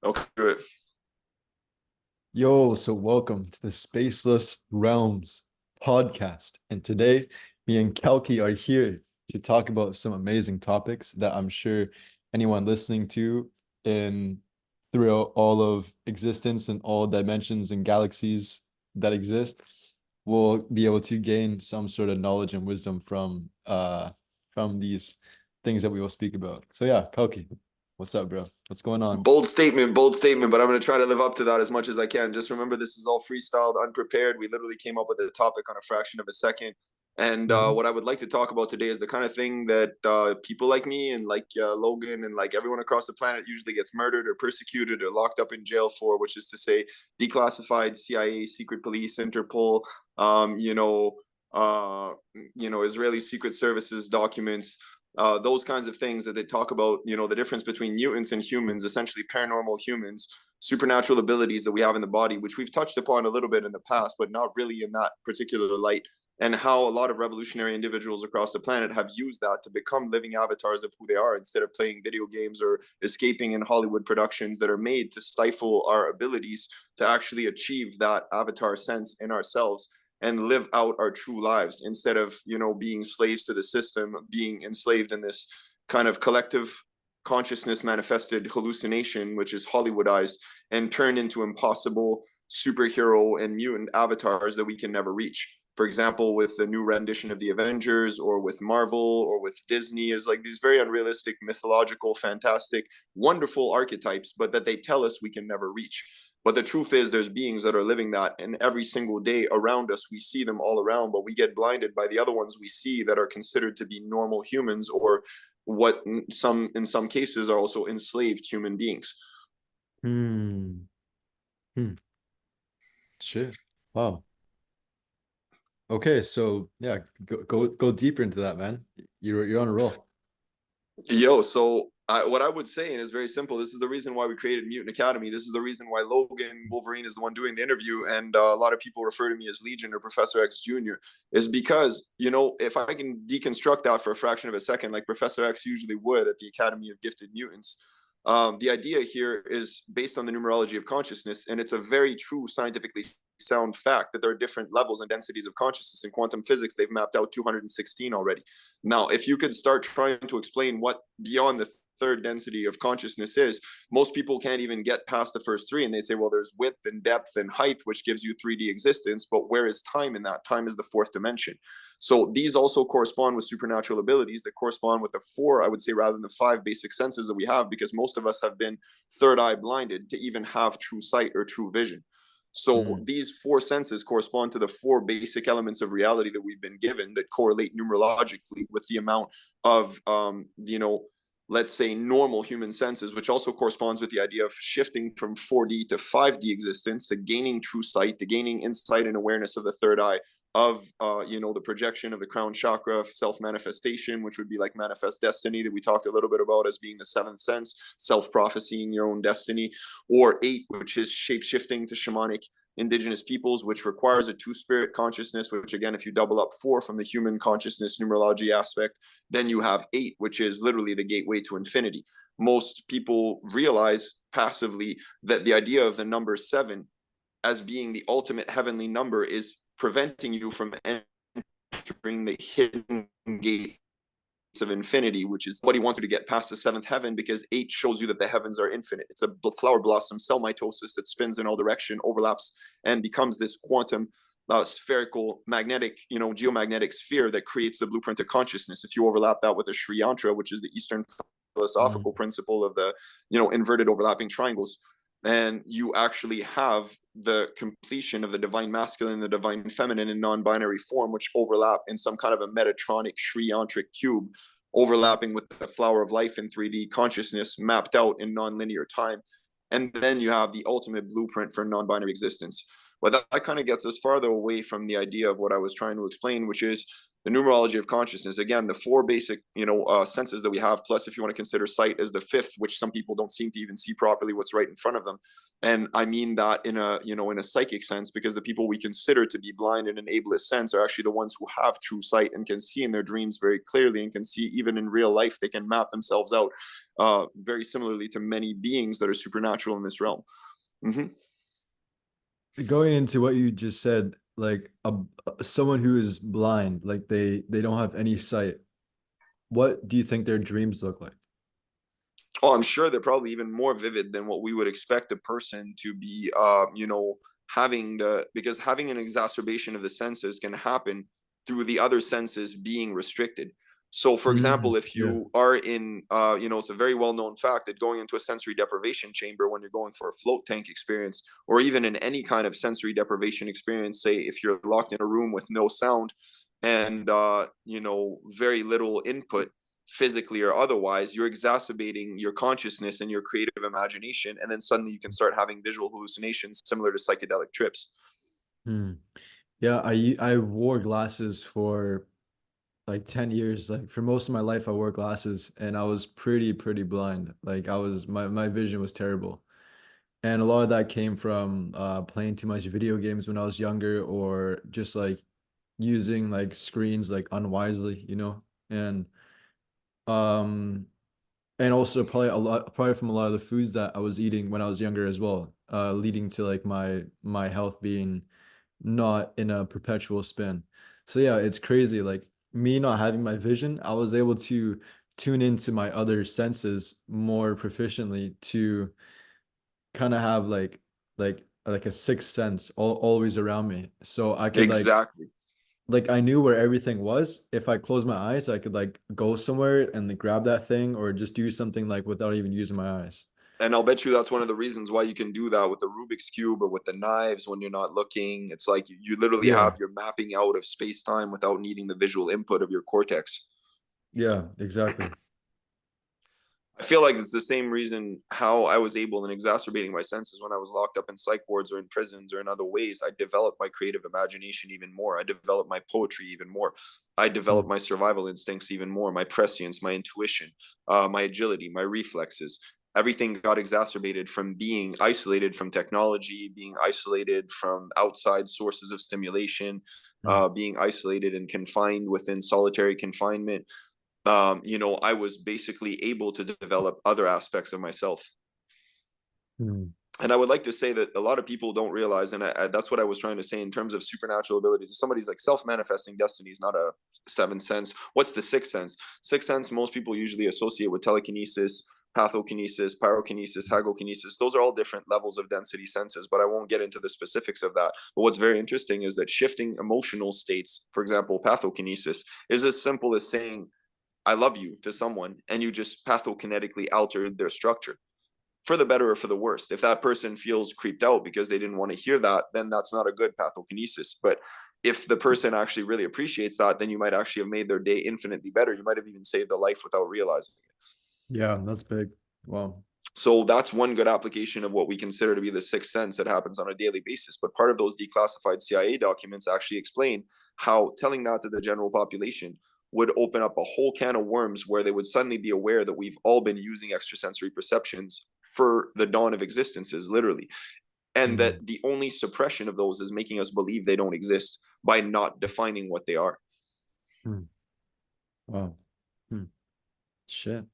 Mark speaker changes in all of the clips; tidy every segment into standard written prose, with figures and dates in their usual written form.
Speaker 1: Okay, good.
Speaker 2: Yo, so welcome to the Spaceless Realms Podcast. And today, me and Kalki are here to talk about some amazing topics that I'm sure anyone listening to in throughout all of existence and all dimensions and galaxies that exist will be able to gain some sort of knowledge and wisdom from these things that we will speak about. So yeah, Kalki, what's up, bro? What's going on?
Speaker 1: Bold statement, but I'm going to try to live up to that as much as I can. Just remember, this is all freestyled, unprepared. We literally came up with a topic on a fraction of a second. And
Speaker 2: Mhm.
Speaker 1: what I would like to talk about today is the kind of thing that people like me and like Logan and like everyone across the planet usually gets murdered or persecuted or locked up in jail for, which is to say declassified CIA, secret police, Interpol, um, you know, Israeli secret services documents, those kinds of things that they talk about, the difference between mutants and humans, essentially paranormal humans, supernatural abilities that we have in the body, which we've touched upon a little bit in the past, but not really in that particular light, and how a lot of revolutionary individuals across the planet have used that to become living avatars of who they are instead of playing video games or escaping in Hollywood productions that are made to stifle our abilities to actually achieve that avatar sense in ourselves and live out our true lives instead of being slaves to the system, being enslaved in this kind of collective consciousness manifested hallucination, which is Hollywoodized and turned into impossible superhero and mutant avatars that we can never reach. For example, with the new rendition of the Avengers, or with Marvel, or with Disney, is like these very unrealistic, mythological, fantastic, wonderful archetypes, but that they tell us we can never reach. But the truth is, there's beings that are living that, and every single day around us, we see them all around, but we get blinded by the other ones we see that are considered to be normal humans, or what in some cases are also enslaved human beings.
Speaker 2: Hmm. Hmm. Shit. Wow. Okay, so yeah, go deeper into that, man. You're on a roll.
Speaker 1: What I would say, and it's very simple, this is the reason why we created Mutant Academy. This is the reason why Logan Wolverine is the one doing the interview, and a lot of people refer to me as Legion or Professor X Jr., is because, if I can deconstruct that for a fraction of a second, like Professor X usually would at the Academy of Gifted Mutants, the idea here is based on the numerology of consciousness, and it's a very true scientifically sound fact that there are different levels and densities of consciousness. In quantum physics, they've mapped out 216 already. Now, if you could start trying to explain what beyond the third density of consciousness is, most people can't even get past the first three, and they say, well, there's width and depth and height, which gives you 3D existence, but where is time in that? Time is the fourth dimension. So these also correspond with supernatural abilities that correspond with the four, I would say, rather than the five basic senses that we have, because most of us have been third eye blinded to even have true sight or true vision. So
Speaker 2: Hmm.
Speaker 1: these four senses correspond to the four basic elements of reality that we've been given, that correlate numerologically with the amount of, let's say, normal human senses, which also corresponds with the idea of shifting from 4D to 5D existence, to gaining true sight, to gaining insight and awareness of the third eye, of the projection of the crown chakra, of self-manifestation, which would be like manifest destiny that we talked a little bit about as being the seventh sense, self-prophecying your own destiny, or 8, which is shape-shifting to shamanic indigenous peoples, which requires a two-spirit consciousness, which again, if you double up 4 from the human consciousness numerology aspect, then you have 8, which is literally the gateway to infinity. Most people realize passively that the idea of the number 7 as being the ultimate heavenly number is preventing you from entering the hidden gate of infinity, which is what he wants you to get past the seventh heaven, because 8 shows you that the heavens are infinite. It's a flower blossom cell mitosis that spins in all direction, overlaps, and becomes this quantum spherical magnetic, geomagnetic sphere that creates the blueprint of consciousness. If you overlap that with the Sri Yantra, which is the Eastern
Speaker 2: Hmm.
Speaker 1: philosophical principle of the, inverted overlapping triangles, and you actually have the completion of the divine masculine and the divine feminine in non-binary form, which overlap in some kind of a metatronic Sri Yantric cube, overlapping with the flower of life in 3D consciousness mapped out in non-linear time. And then you have the ultimate blueprint for non-binary existence. But that kind of gets us farther away from the idea of what I was trying to explain, which is the numerology of consciousness. Again, the four basic, senses that we have, plus if you want to consider sight as the fifth, which some people don't seem to even see properly what's right in front of them. And I mean that in a psychic sense, because the people we consider to be blind in an ableist sense are actually the ones who have true sight and can see in their dreams very clearly, and can see even in real life. They can map themselves out very similarly to many beings that are supernatural in this realm. Mm-hmm.
Speaker 2: Going into what you just said, like someone who is blind, like they don't have any sight. What do you think their dreams look like?
Speaker 1: Oh, I'm sure they're probably even more vivid than what we would expect a person to be, because having an exacerbation of the senses can happen through the other senses being restricted. So, for example, if
Speaker 2: Yeah.
Speaker 1: you are in, it's a very well known fact that going into a sensory deprivation chamber when you're going for a float tank experience, or even in any kind of sensory deprivation experience, say if you're locked in a room with no sound and, very little input, physically or otherwise, you're exacerbating your consciousness and your creative imagination, and then suddenly you can start having visual hallucinations similar to psychedelic trips.
Speaker 2: Hmm. Yeah, I wore glasses for like 10 years. Like for most of my life I wore glasses and I was pretty blind. Like my vision was terrible. And a lot of that came from playing too much video games when I was younger, or just like using like screens like unwisely, And um and also probably from a lot of the foods that I was eating when I was younger as well, leading to like my health being not in a perpetual spin. So yeah, it's crazy. Like me not having my vision, I was able to tune into my other senses more proficiently to kind of have like a sixth sense always around me. So I could
Speaker 1: Exactly.
Speaker 2: like I knew where everything was. If I closed my eyes, I could like go somewhere and like, grab that thing or just do something like without even using my eyes.
Speaker 1: And I'll bet you that's one of the reasons why you can do that with the Rubik's Cube or with the knives when you're not looking. It's like you literally
Speaker 2: Yeah.
Speaker 1: have your mapping out of space time without needing the visual input of your cortex.
Speaker 2: Yeah, exactly.
Speaker 1: I feel like it's the same reason how I was able in exacerbating my senses when I was locked up in psych wards or in prisons or in other ways. I developed my creative imagination even more. I developed my poetry even more. I
Speaker 2: Mm,
Speaker 1: developed my survival instincts even more, my prescience, my intuition, my agility, my reflexes. Everything got exacerbated from being isolated from technology, being isolated from outside sources of stimulation,
Speaker 2: mm,
Speaker 1: being isolated and confined within solitary confinement. I was basically able to develop other aspects of myself.
Speaker 2: mm,
Speaker 1: And I would like to say that a lot of people don't realize, and that's what I was trying to say in terms of supernatural abilities. If somebody's like self-manifesting destiny is not a seventh sense. What's the sixth sense? Sixth sense, most people usually associate with telekinesis, pathokinesis, pyrokinesis, hagokinesis. Those are all different levels of density senses, but I won't get into the specifics of that. But what's very interesting is that shifting emotional states, for example, pathokinesis, is as simple as saying, I love you to someone, and you just pathokinetically altered their structure for the better or for the worst. If that person feels creeped out because they didn't want to hear that, then that's not a good pathokinesis. But if the person actually really appreciates that, then you might actually have made their day infinitely better. You might have even saved a life without realizing it.
Speaker 2: yeah, that's big. Wow.
Speaker 1: So that's one good application of what we consider to be the sixth sense that happens on a daily basis. But part of those declassified CIA documents actually explain how telling that to the general population would open up a whole can of worms where they would suddenly be aware that we've all been using extrasensory perceptions for the dawn of existences, literally. And
Speaker 2: Mm,
Speaker 1: that the only suppression of those is making us believe they don't exist by not defining what they are.
Speaker 2: mm, wow. Mm, shit.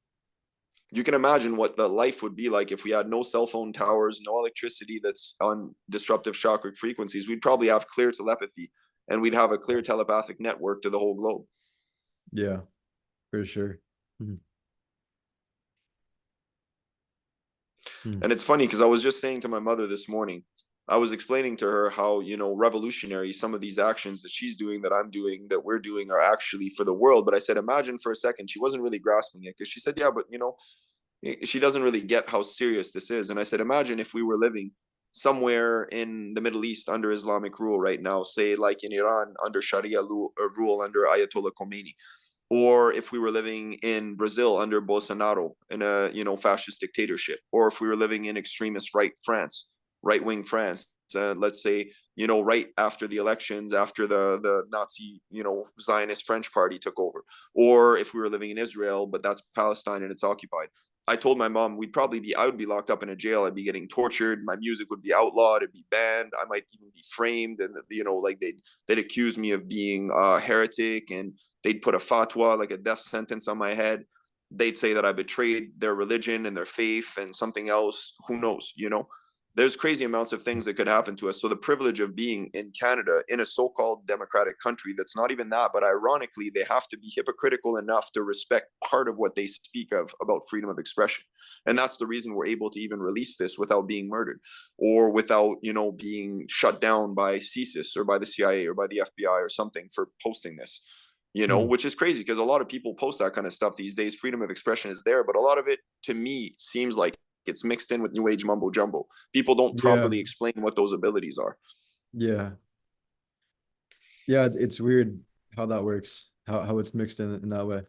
Speaker 1: You can imagine what the life would be like if we had no cell phone towers, no electricity that's on disruptive chakra frequencies. We'd probably have clear telepathy, and we'd have a clear telepathic network to the whole globe.
Speaker 2: Yeah, for sure. Mm, mm,
Speaker 1: And it's funny because I was just saying to my mother this morning, I was explaining to her how, revolutionary some of these actions that she's doing, that I'm doing, that we're doing are actually for the world. But I said, imagine for a second, she wasn't really grasping it because she said, yeah, but she doesn't really get how serious this is. And I said, imagine if we were living somewhere in the Middle East under Islamic rule right now, say like in Iran under Sharia rule under Ayatollah Khomeini, or if we were living in Brazil under Bolsonaro in a fascist dictatorship, or if we were living in extremist right wing France, let's say right after the elections, after the Nazi, Zionist French party took over, or if we were living in Israel, but that's Palestine and it's occupied. I told my mom I would be locked up in a jail. I'd be getting tortured. My music would be outlawed. It'd be banned. I might even be framed, and like they'd accuse me of being a heretic, and they'd put a fatwa, like a death sentence, on my head. They'd say that I betrayed their religion and their faith and something else. Who knows? There's crazy amounts of things that could happen to us. So the privilege of being in Canada, in a so-called democratic country that's not even that, but ironically, they have to be hypocritical enough to respect part of what they speak of about freedom of expression. And that's the reason we're able to even release this without being murdered, or without, being shut down by CSIS or by the CIA or by the FBI or something for posting this. Which is crazy because a lot of people post that kind of stuff these days. Freedom of expression is there, but a lot of it, to me, seems like it's mixed in with new age mumbo jumbo. People don't properly explain what those abilities are.
Speaker 2: Yeah, it's weird how that works, how it's mixed in that way.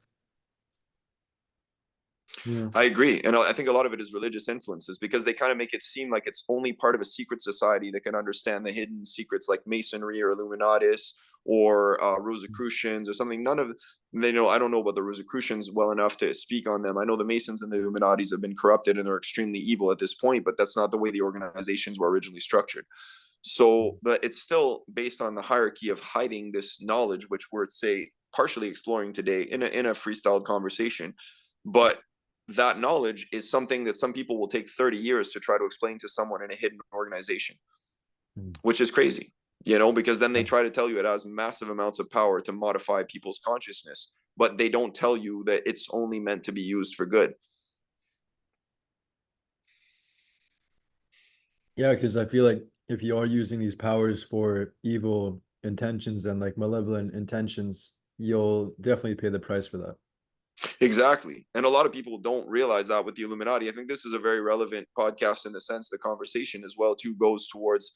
Speaker 2: Yeah.
Speaker 1: I agree. And I think a lot of it is religious influences, because they kind of make it seem like it's only part of a secret society that can understand the hidden secrets like Masonry or Illuminatis or Rosicrucians or something. None of I don't know about the Rosicrucians well enough to speak on them. I know the Masons and the Illuminatis have been corrupted and are extremely evil at this point, but that's not the way the organizations were originally structured. So, but it's still based on the hierarchy of hiding this knowledge, which we're, say, partially exploring today in a freestyled conversation. But that knowledge is something that some people will take 30 years to try to explain to someone in a hidden organization, which is crazy, because then they try to tell you it has massive amounts of power to modify people's consciousness, but they don't tell you that it's only meant to be used for good.
Speaker 2: Yeah, because I feel like if you are using these powers for evil intentions and like malevolent intentions, you'll definitely pay the price for that.
Speaker 1: Exactly. And a lot of people don't realize that with the Illuminati. I think this is a very relevant podcast in the sense the conversation as well too goes towards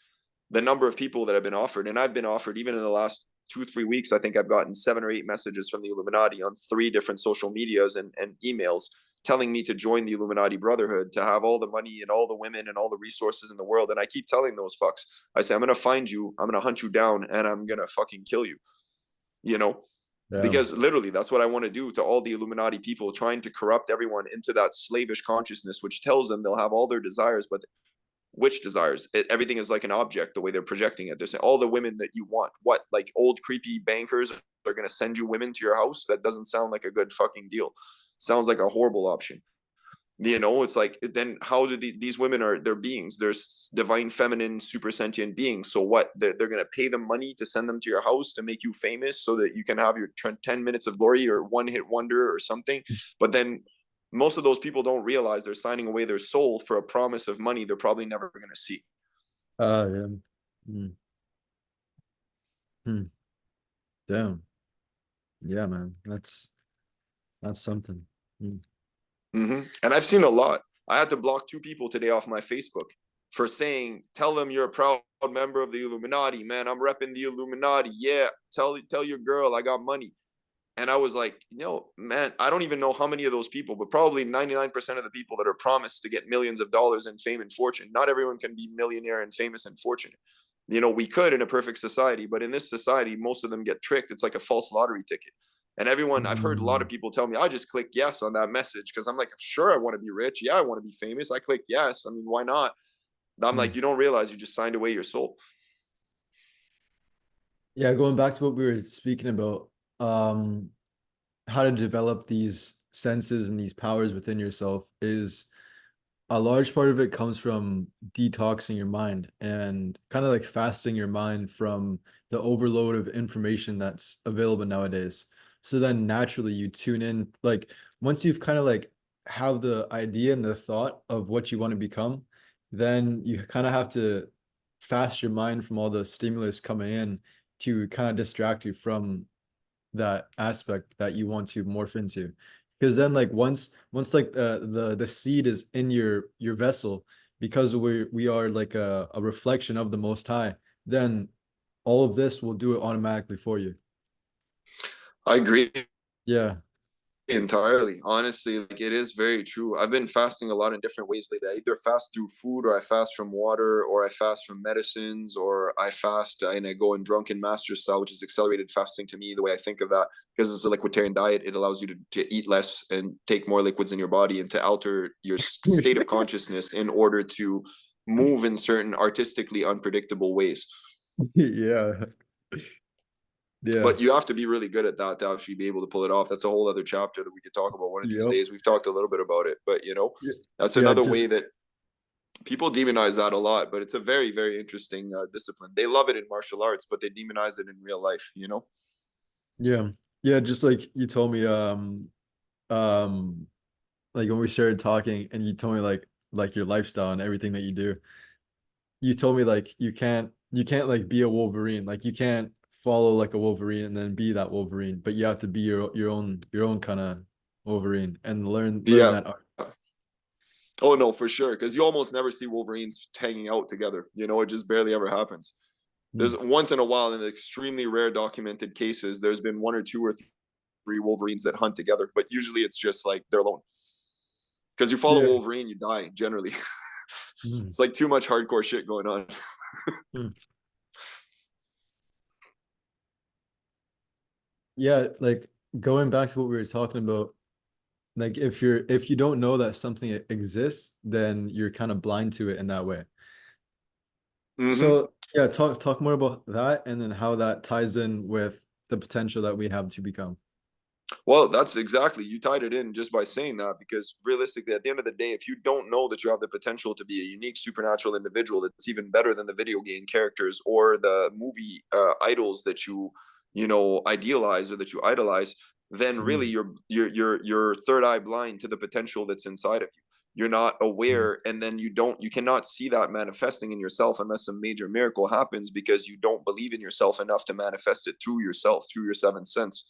Speaker 1: the number of people that have been offered. And I've been offered, even in the last 2-3 weeks, I think I've gotten 7 or 8 messages from the Illuminati on 3 different social medias and emails telling me to join the Illuminati Brotherhood, to have all the money and all the women and all the resources in the world. And I keep telling those fucks, I say, I'm going to find you, I'm going to hunt you down, and I'm going to fucking kill you, because literally that's what I want to do to all the Illuminati people, trying to corrupt everyone into that slavish consciousness, which tells them they'll have all their desires, but which desires? Everything is like an object, the way they're projecting it. They're saying all the women that you want. What, like old creepy bankers are going to send you women to your house? That doesn't sound like a good fucking deal. Sounds like a horrible option. It's like, then how do these women they're beings, they're divine feminine super sentient beings. So what, they're going to pay them money to send them to your house to make you famous so that you can have your 10 minutes of glory or one hit wonder or something. But then most of those people don't realize they're signing away their soul for a promise of money they're probably never going to see.
Speaker 2: Yeah. Damn. Yeah, man, that's something.
Speaker 1: And I've seen a lot. I had to block 2 people today off my Facebook for saying, tell them you're a proud member of the Illuminati, man. I'm repping the Illuminati. Yeah, tell your girl I got money. And I was like, man, I don't even know how many of those people, but probably 99% of the people that are promised to get millions of dollars in fame and fortune. Not everyone can be millionaire and famous and fortunate. We could in a perfect society, but in this society, most of them get tricked. It's like a false lottery ticket. And I've heard a lot of people tell me, I just click yes on that message because I'm like, sure, I want to be rich. Yeah, I want to be famous. I click yes. I mean, why not? I'm like, you don't realize you just signed away your soul.
Speaker 2: Yeah, going back to what we were speaking about, how to develop these senses and these powers within yourself is a large part of it comes from detoxing your mind and kind of like fasting your mind from the overload of information that's available nowadays. So then naturally you tune in, like once you've kind of like have the idea and the thought of what you want to become, then you kind of have to fast your mind from all the stimulus coming in to kind of distract you from that aspect that you want to morph into. Because then like once like the seed is in your vessel, because we are like a reflection of the Most High, then all of this will do it automatically for you.
Speaker 1: I agree.
Speaker 2: Yeah.
Speaker 1: Entirely. Honestly, like it is very true. I've been fasting a lot in different ways lately. I either fast through food, or I fast from water, or I fast from medicines, or I fast and I go in drunken master style, which is accelerated fasting to me, the way I think of that. Because it's a liquiditarian diet, it allows you to eat less and take more liquids in your body and to alter your state of consciousness in order to move in certain artistically unpredictable ways.
Speaker 2: Yeah. Yeah.
Speaker 1: But you have to be really good at that to actually be able to pull it off. That's a whole other chapter that we could talk about one of these
Speaker 2: Yep.
Speaker 1: days. We've talked a little bit about it, but
Speaker 2: Yeah.
Speaker 1: that's
Speaker 2: Yeah.
Speaker 1: another way
Speaker 2: Just
Speaker 1: that people demonize that a lot. But it's a very, very interesting discipline. They love it in martial arts, but they demonize it in real life.
Speaker 2: yeah. Yeah. Just like you told me, like when we started talking and you told me like your lifestyle and everything that you do, you told me like you can't like be a Wolverine. Like you can't follow like a Wolverine and then be that Wolverine, but you have to be your own kind of Wolverine and learn
Speaker 1: Yeah.
Speaker 2: that art.
Speaker 1: Oh no, for sure. Because you almost never see Wolverines hanging out together. It just barely ever happens.
Speaker 2: Mm.
Speaker 1: There's once in a while, in extremely rare documented cases, there's been one or two or three Wolverines that hunt together, but usually it's just like they're alone. Because you follow
Speaker 2: Yeah.
Speaker 1: Wolverine, you die generally.
Speaker 2: Mm.
Speaker 1: It's like too much hardcore shit going on.
Speaker 2: Mm. Yeah, like going back to what we were talking about, like if you don't know that something exists, then you're kind of blind to it in that way.
Speaker 1: Mm-hmm.
Speaker 2: So yeah, talk more about that and then how that ties in with the potential that we have to become.
Speaker 1: Well, that's exactly, you tied it in just by saying that, because realistically, at the end of the day, if you don't know that you have the potential to be a unique supernatural individual that's even better than the video game characters or the movie idols that you idealize or that you idolize, then really
Speaker 2: Mm.
Speaker 1: you're third eye blind to the potential that's inside of you. You're not
Speaker 2: Mm.
Speaker 1: aware, and then you cannot see that manifesting in yourself unless a major miracle happens, because you don't believe in yourself enough to manifest it through yourself, through your seventh sense.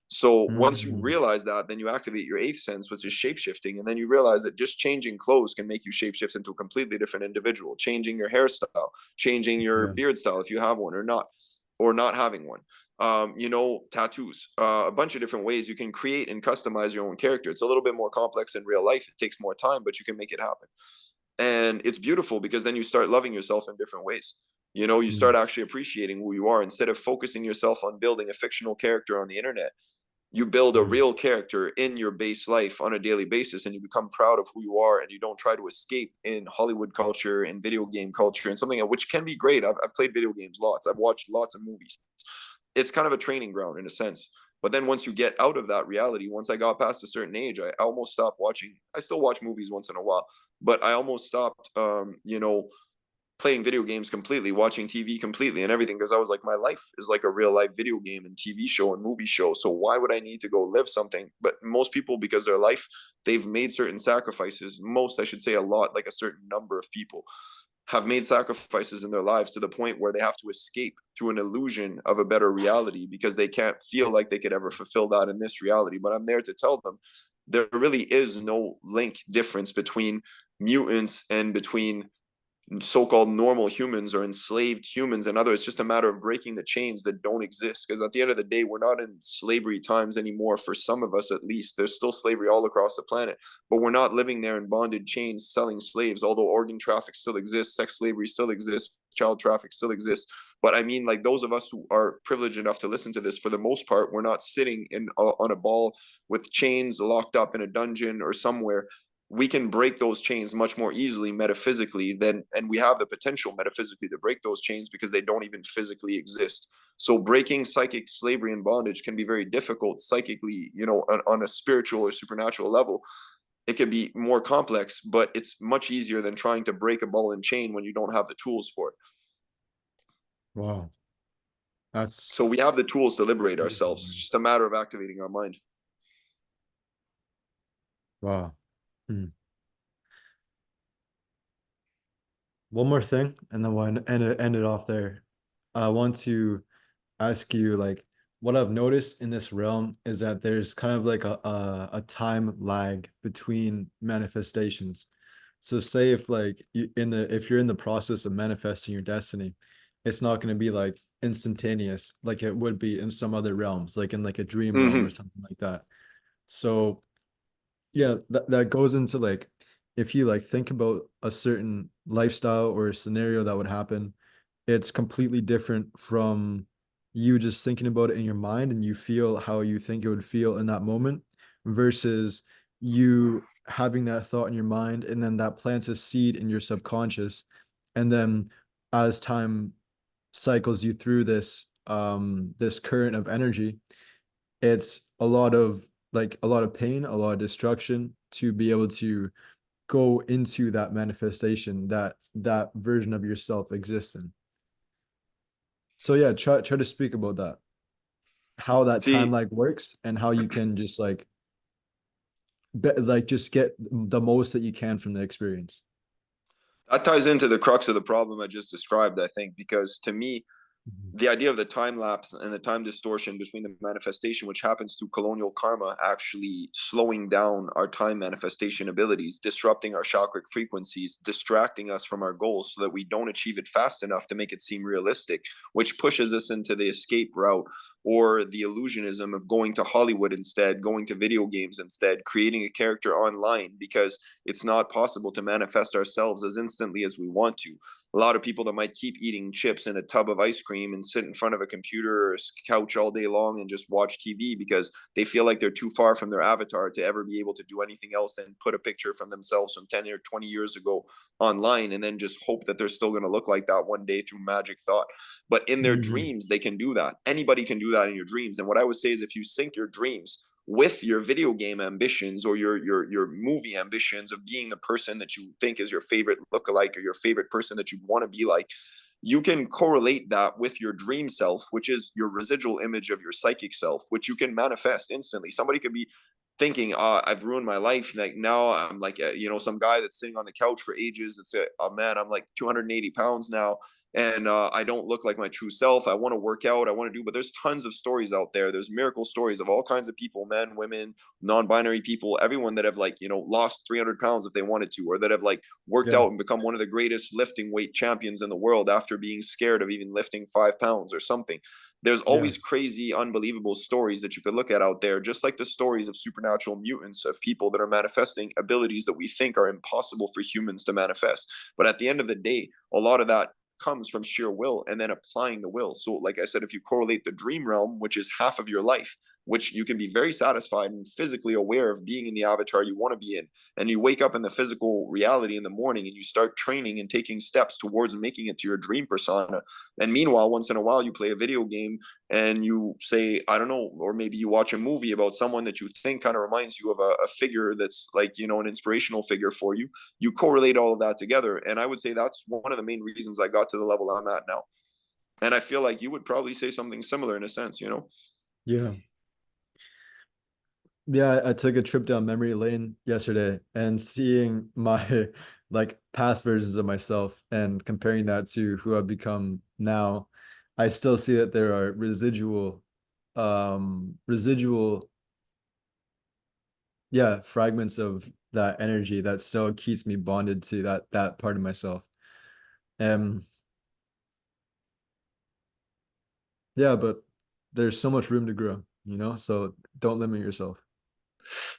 Speaker 1: So once you
Speaker 2: Mm.
Speaker 1: realize that, then you activate your eighth sense, which is shapeshifting. And then you realize that just changing clothes can make you shapeshift into a completely different individual, changing your hairstyle, changing your
Speaker 2: Yeah.
Speaker 1: beard style if you have one or not having one. Tattoos, a bunch of different ways you can create and customize your own character. It's a little bit more complex in real life. It takes more time, but you can make it happen. And it's beautiful because then you start loving yourself in different ways. You
Speaker 2: Mm.
Speaker 1: start actually appreciating who you are instead of focusing yourself on building a fictional character on the internet. You build a
Speaker 2: Mm.
Speaker 1: real character in your base life on a daily basis, and you become proud of who you are, and you don't try to escape in Hollywood culture and video game culture and something which can be great. I've played video games lots. I've watched lots of movies. It's kind of a training ground in a sense. But then once you get out of that reality, once I got past a certain age, I almost stopped watching. I still watch movies once in a while, but I almost stopped, playing video games completely, watching TV completely and everything, because I was like, my life is like a real life video game and TV show and movie show. So why would I need to go live something? But most people, because their life, they've made certain sacrifices. Most, I should say a lot, like a certain number of people have made sacrifices in their lives to the point where they have to escape to an illusion of a better reality because they can't feel like they could ever fulfill that in this reality. But I'm there to tell them there really is no link difference between mutants and between so-called normal humans or enslaved humans and others. It's just a matter of breaking the chains that don't exist, because at the end of the day, we're not in slavery times anymore. For some of us, at least, there's still slavery all across the planet, but we're not living there in bonded chains selling slaves. Although organ traffic still exists, sex slavery still exists, child traffic still exists. But I mean, like, those of us who are privileged enough to listen to this, for the most part, we're not sitting on a ball with chains, locked up in a dungeon or somewhere. We can break those chains much more easily metaphysically than, and we have the potential metaphysically to break those chains because they don't even physically exist. So breaking psychic slavery and bondage can be very difficult psychically, on a spiritual or supernatural level. It can be more complex, but it's much easier than trying to break a ball and chain when you don't have the tools for it.
Speaker 2: Wow. That's
Speaker 1: So we have the tools to liberate
Speaker 2: beautiful,
Speaker 1: ourselves. It's
Speaker 2: man.
Speaker 1: just a matter of activating our mind.
Speaker 2: Wow. Mm. One more thing, and then we'll end it off there. I want to ask you, like, what I've noticed in this realm is that there's kind of like a time lag between manifestations. So say if like if you're in the process of manifesting your destiny, it's not going to be like instantaneous like it would be in some other realms, like in like a dream realm or
Speaker 1: Mm-hmm.
Speaker 2: something like that. So yeah, that goes into like, if you like think about a certain lifestyle or a scenario that would happen, it's completely different from you just thinking about it in your mind and you feel how you think it would feel in that moment versus you having that thought in your mind and then that plants a seed in your subconscious. And then as time cycles you through this current of energy, it's a lot of pain, a lot of destruction to be able to go into that manifestation that version of yourself exists in. So yeah, try to speak about that, how that
Speaker 1: See,
Speaker 2: timeline works and how you can just like just get the most that you can from the experience.
Speaker 1: that ties into the crux of the problem I just described, I think, because to me,
Speaker 2: Mhm.
Speaker 1: the idea of the time lapse and the time distortion between the manifestation, which happens through colonial karma, actually slowing down our time manifestation abilities, disrupting our chakric frequencies, distracting us from our goals so that we don't achieve it fast enough to make it seem realistic, which pushes us into the escape route or the illusionism of going to Hollywood instead, going to video games instead, creating a character online because it's not possible to manifest ourselves as instantly as we want to. A lot of people that might keep eating chips and a tub of ice cream and sit in front of a computer or a couch all day long and just watch TV because they feel like they're too far from their avatar to ever be able to do anything else and put a picture from themselves from 10 or 20 years ago online and then just hope that they're still going to look like that one day through magic thought. But in their
Speaker 2: Mhm.
Speaker 1: dreams, they can do that. Anybody can do that in your dreams. And what I would say is if you sync your dreams with your video game ambitions or your movie ambitions of being the person that you think is your favorite lookalike or your favorite person that you want to be like, you can correlate that with your dream self, which is your residual image of your psychic self, which you can manifest instantly. Somebody could be thinking, I've ruined my life. Like now I'm like, some guy that's sitting on the couch for ages and say, oh man, I'm like 280 pounds now. And I don't look like my true self. I want to work out. I want to do, but there's tons of stories out there. There's miracle stories of all kinds of people, men, women, non-binary people, everyone that have lost 300 pounds if they wanted to, or that have like worked
Speaker 2: Yeah.
Speaker 1: out and become one of the greatest lifting weight champions in the world after being scared of even lifting 5 pounds or something. There's
Speaker 2: Yeah.
Speaker 1: always crazy, unbelievable stories that you could look at out there, just like the stories of supernatural mutants, of people that are manifesting abilities that we think are impossible for humans to manifest. But at the end of the day, a lot of that comes from sheer will and then applying the will. So, like I said, if you correlate the dream realm, which is half of your life, which you can be very satisfied and physically aware of being in the avatar you want to be in, and you wake up in the physical reality in the morning and you start training and taking steps towards making it to your dream persona. And meanwhile, once in a while, you play a video game and you say, I don't know, or maybe you watch a movie about someone that you think kind of reminds you of a figure that's like, an inspirational figure for you. You correlate all of that together. And I would say that's one of the main reasons I got to the level I'm at now. And I feel like you would probably say something similar in a sense.
Speaker 2: Yeah. Yeah, I took a trip down memory lane yesterday and seeing my like past versions of myself and comparing that to who I've become now, I still see that there are residual, yeah, fragments of that energy that still keeps me bonded to that part of myself. Um, yeah, but there's so much room to grow, so don't limit yourself.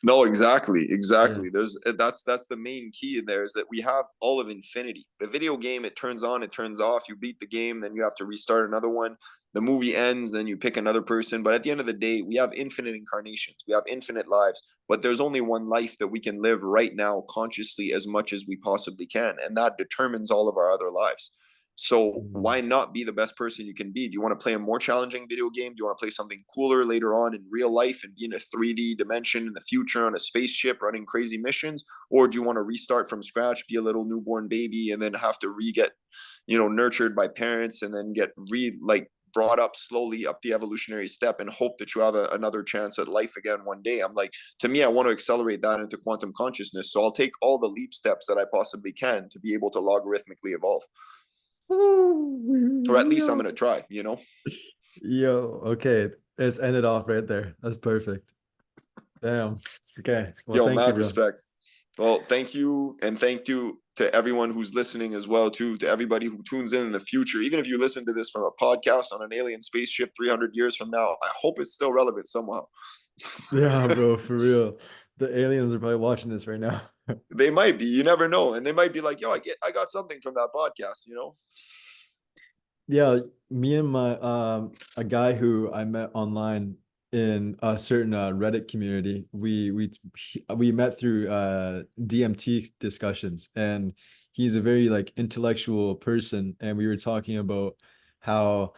Speaker 1: No, exactly,
Speaker 2: Yeah.
Speaker 1: exactly. That's the main key in there is that we have all of infinity. The video game, it turns on, it turns off. You beat the game, then you have to restart another one. The movie ends, then you pick another person. But at the end of the day, we have infinite incarnations. We have infinite lives. But there's only one life that we can live right now consciously as much as we possibly can. And that determines all of our other lives. So
Speaker 2: Mhm.
Speaker 1: why not be the best person you can be? Do you want to play a more challenging video game? Do you want to play something cooler later on in real life and be in a 3D dimension in the future on a spaceship running crazy missions? Or do you want to restart from scratch, be a little newborn baby, and then have to get, nurtured by parents and then get brought up slowly up the evolutionary step and hope that you have another chance at life again one day? I'm like, to me, I want to accelerate that into quantum consciousness. So I'll take all the leap steps that I possibly can to be able to logarithmically evolve. Or at least I'm
Speaker 2: Yo,
Speaker 1: going to try.
Speaker 2: yo, okay. Let's end it off right there. That's perfect. Damn. Okay. Well,
Speaker 1: Yo,
Speaker 2: thank you,
Speaker 1: mad
Speaker 2: bro.
Speaker 1: respect. Well, thank you. And thank you to everyone who's listening as well, too, to everybody who tunes in the future. Even if you listen to this from a podcast on an alien spaceship 300 years from now, I hope it's still relevant somehow.
Speaker 2: Yeah, bro, for real. The aliens are probably watching this right now.
Speaker 1: They might be, you never know. And they might be like, yo, I got something from that podcast, you know?
Speaker 2: Yeah, me and my a guy who I met online in a certain Reddit community, we met through DMT discussions, and he's a very like intellectual person, and we were talking about how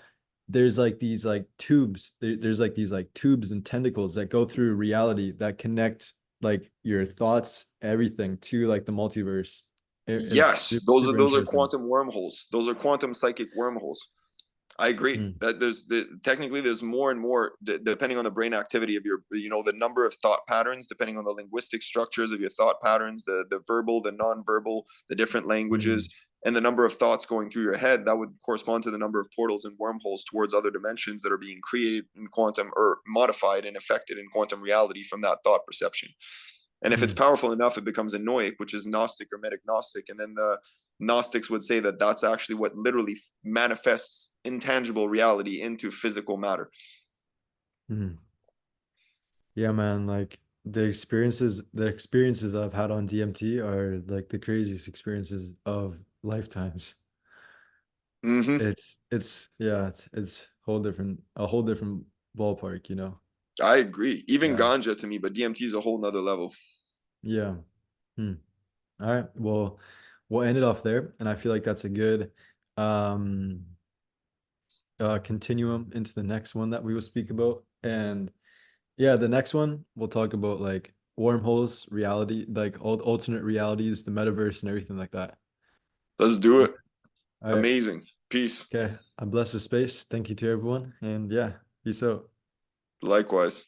Speaker 2: there's like these like tubes, there's like these like tubes and tentacles that go through reality that connect like your thoughts, everything to like the multiverse. It's
Speaker 1: Yes,
Speaker 2: super,
Speaker 1: those are
Speaker 2: super
Speaker 1: those are
Speaker 2: interesting.
Speaker 1: quantum wormholes. Those are quantum psychic wormholes. I agree
Speaker 2: Mm,
Speaker 1: that technically there's more and more depending on the brain activity of your, the number of thought patterns, depending on the linguistic structures of your thought patterns, the verbal, the nonverbal, the different
Speaker 2: mm,
Speaker 1: languages, and the number of thoughts going through your head. That would correspond to the number of portals and wormholes towards other dimensions that are being created in quantum or modified and affected in quantum reality from that thought perception. And if it's
Speaker 2: mm.
Speaker 1: powerful enough, it becomes a noic, which is Gnostic or metagnostic. And then the Gnostics would say that that's actually what literally manifests intangible reality into physical matter.
Speaker 2: Mhm. Yeah, man, like the experiences I've had on DMT are like the craziest experiences of lifetimes.
Speaker 1: Hmm.
Speaker 2: It's yeah, it's a whole different ballpark, you know.
Speaker 1: I agree. Even
Speaker 2: Yeah.
Speaker 1: ganja to me, but DMT is a whole nother level.
Speaker 2: Yeah. Hmm. All right. Well, we'll end it off there, and I feel like that's a good um continuum into the next one that we will speak about. And yeah, the next one we'll talk about like wormholes, reality, like alternate realities, the metaverse, and everything like that.
Speaker 1: Let's do
Speaker 2: All
Speaker 1: it.
Speaker 2: right.
Speaker 1: Amazing. Peace.
Speaker 2: Okay. I bless the space. Thank you to everyone. And yeah, peace out.
Speaker 1: Likewise.